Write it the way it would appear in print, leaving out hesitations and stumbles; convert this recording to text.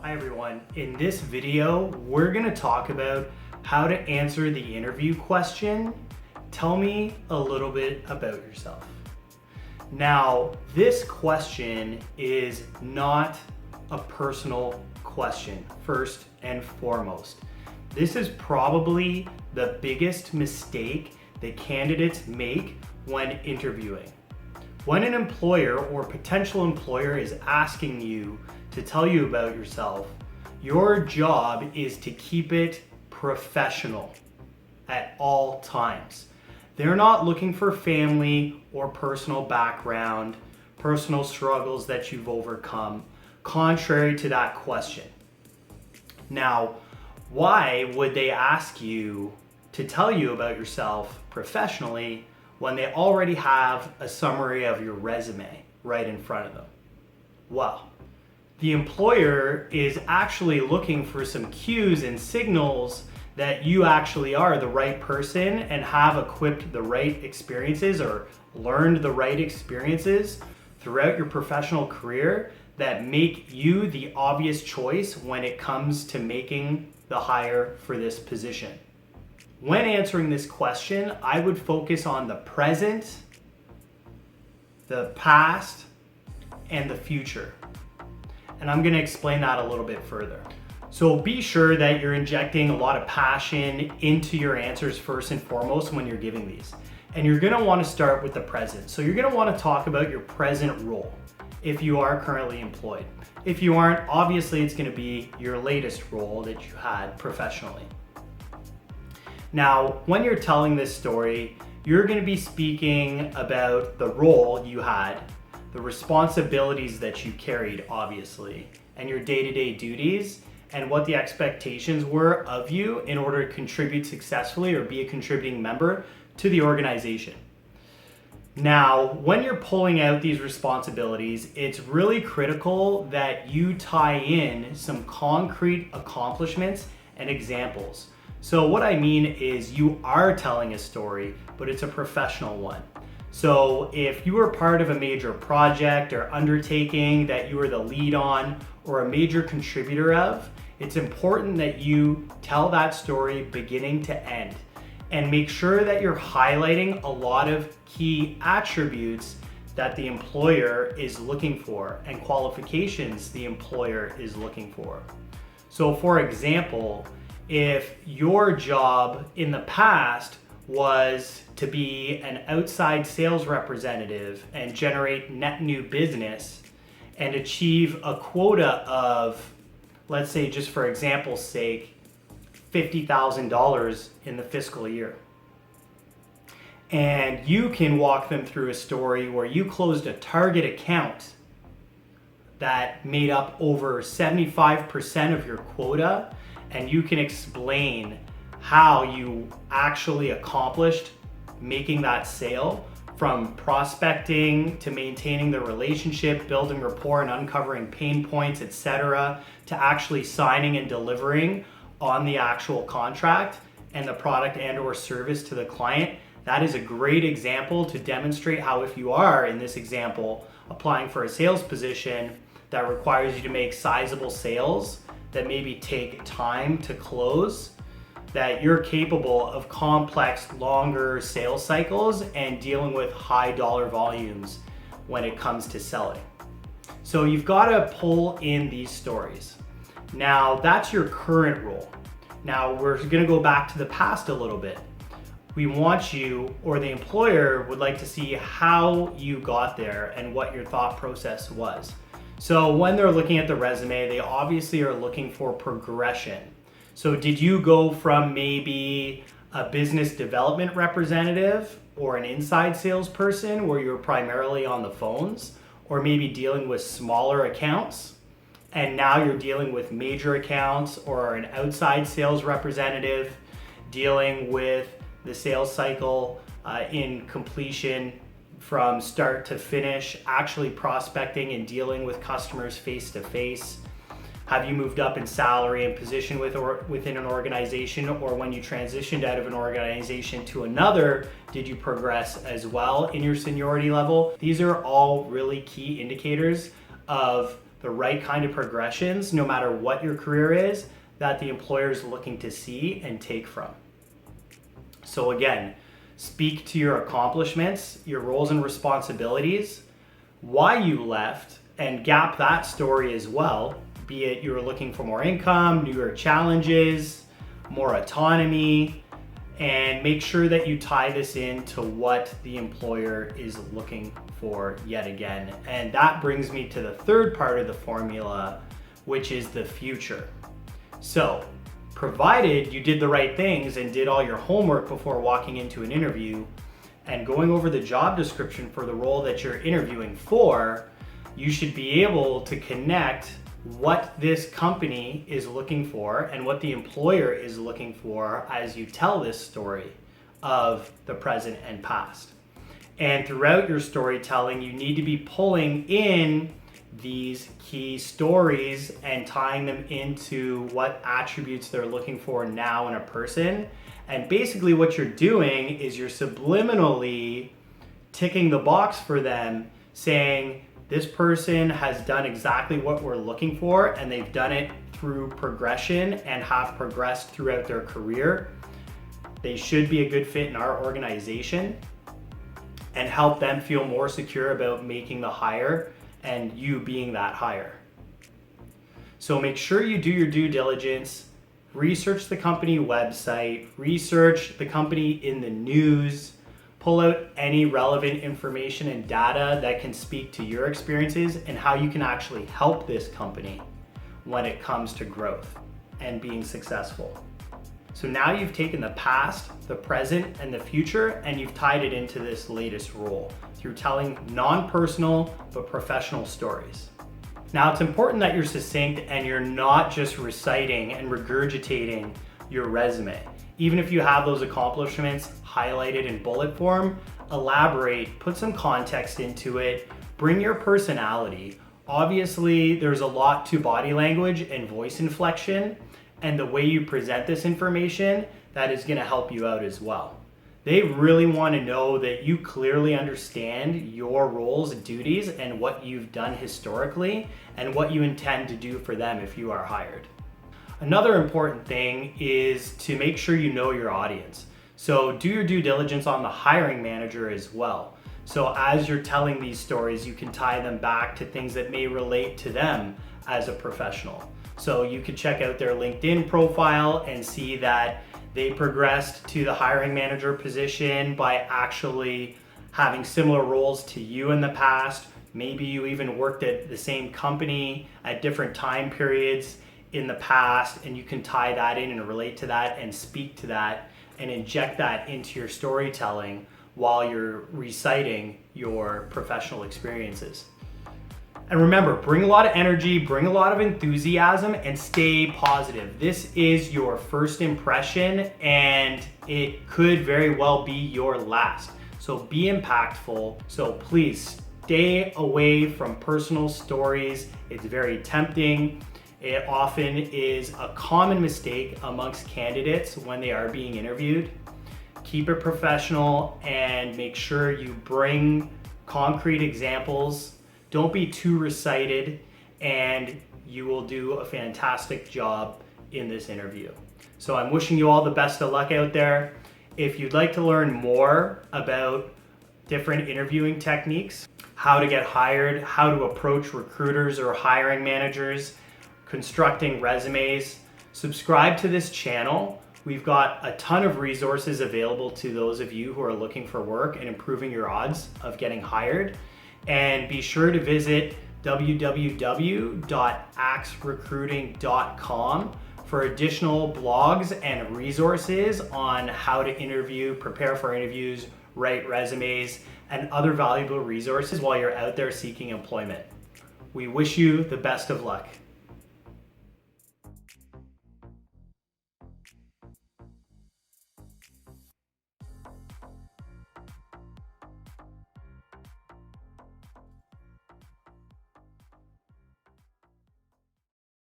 Hi everyone, in this video we're going to talk about how to answer the interview question, tell me a little bit about yourself. Now this question is not a personal question, first and foremost. This is probably the biggest mistake that candidates make when interviewing. When an employer or potential employer is asking you to tell you about yourself, your job is to keep it professional at all times. They're not looking for family or personal background, personal struggles that you've overcome, contrary to that question. Now, why would they ask you to tell you about yourself professionally when they already have a summary of your resume right in front of them? Well, the employer is actually looking for some cues and signals that you actually are the right person and have equipped the right experiences or learned the right experiences throughout your professional career that make you the obvious choice when it comes to making the hire for this position. When answering this question, I would focus on the present, the past, and the future. And I'm going to explain that a little bit further. So be sure that you're injecting a lot of passion into your answers first and foremost when you're giving these. And you're going to want to start with the present. So you're going to want to talk about your present role if you are currently employed. If you aren't, obviously it's going to be your latest role that you had professionally. Now, when you're telling this story, you're going to be speaking about the role you had, the responsibilities that you carried, obviously, and your day-to-day duties, and what the expectations were of you in order to contribute successfully or be a contributing member to the organization. Now, when you're pulling out these responsibilities, it's really critical that you tie in some concrete accomplishments and examples. So what I mean is you are telling a story, but it's a professional one. So if you were part of a major project or undertaking that you were the lead on or a major contributor of, it's important that you tell that story beginning to end and make sure that you're highlighting a lot of key attributes that the employer is looking for and qualifications the employer is looking for. So for example, if your job in the past was to be an outside sales representative and generate net new business and achieve a quota of, let's say just for example's sake, $50,000 in the fiscal year. And you can walk them through a story where you closed a target account that made up over 75% of your quota, and you can explain how you actually accomplished making that sale, from prospecting to maintaining the relationship, building rapport and uncovering pain points, etc., to actually signing and delivering on the actual contract and the product and or service to the client. That is a great example to demonstrate how, if you are, in this example, applying for a sales position that requires you to make sizable sales that maybe take time to close, that you're capable of complex, longer sales cycles and dealing with high dollar volumes when it comes to selling. So you've got to pull in these stories. Now that's your current role. Now we're going to go back to the past a little bit. We want you, or the employer would like to see how you got there and what your thought process was. So when they're looking at the resume, they obviously are looking for progression. So did you go from maybe a business development representative or an inside salesperson where you were primarily on the phones, or maybe dealing with smaller accounts, and now you're dealing with major accounts, or an outside sales representative dealing with the sales cycle in completion from start to finish, actually prospecting and dealing with customers face to face? Have you moved up in salary and position within an organization, or when you transitioned out of an organization to another, did you progress as well in your seniority level? These are all really key indicators of the right kind of progressions, no matter what your career is, that the employer is looking to see and take from. So again, speak to your accomplishments, your roles and responsibilities, why you left, and gap that story as well, be it you were looking for more income, newer challenges, more autonomy, and make sure that you tie this into what the employer is looking for yet again. And that brings me to the third part of the formula, which is the future. So, provided you did the right things and did all your homework before walking into an interview and going over the job description for the role that you're interviewing for, you should be able to connect what this company is looking for and what the employer is looking for as you tell this story of the present and past. And throughout your storytelling, you need to be pulling in these key stories and tying them into what attributes they're looking for now in a person. And basically what you're doing is you're subliminally ticking the box for them, saying, this person has done exactly what we're looking for, and they've done it through progression and have progressed throughout their career. They should be a good fit in our organization and help them feel more secure about making the hire and you being that hire. So make sure you do your due diligence, research the company website, research the company in the news, pull out any relevant information and data that can speak to your experiences and how you can actually help this company when it comes to growth and being successful. So now you've taken the past, the present, and the future, and you've tied it into this latest role through telling non-personal but professional stories. Now it's important that you're succinct and you're not just reciting and regurgitating your resume. Even if you have those accomplishments highlighted in bullet form, elaborate, put some context into it, bring your personality. Obviously, there's a lot to body language and voice inflection, and the way you present this information, that is gonna help you out as well. They really wanna know that you clearly understand your roles and duties and what you've done historically and what you intend to do for them if you are hired. Another important thing is to make sure you know your audience. So do your due diligence on the hiring manager as well. So as you're telling these stories, you can tie them back to things that may relate to them as a professional. So you could check out their LinkedIn profile and see that they progressed to the hiring manager position by actually having similar roles to you in the past. Maybe you even worked at the same company at different time periods in the past, and you can tie that in and relate to that and speak to that and inject that into your storytelling while you're reciting your professional experiences. And remember, bring a lot of energy, bring a lot of enthusiasm, and stay positive. This is your first impression, and it could very well be your last. So be impactful. So please stay away from personal stories. It's very tempting. It often is a common mistake amongst candidates when they are being interviewed. Keep it professional and make sure you bring concrete examples. Don't be too recited, and you will do a fantastic job in this interview. So I'm wishing you all the best of luck out there. If you'd like to learn more about different interviewing techniques, how to get hired, how to approach recruiters or hiring managers, constructing resumes, subscribe to this channel. We've got a ton of resources available to those of you who are looking for work and improving your odds of getting hired. And be sure to visit www.axrecruiting.com for additional blogs and resources on how to interview, prepare for interviews, write resumes, and other valuable resources while you're out there seeking employment. We wish you the best of luck.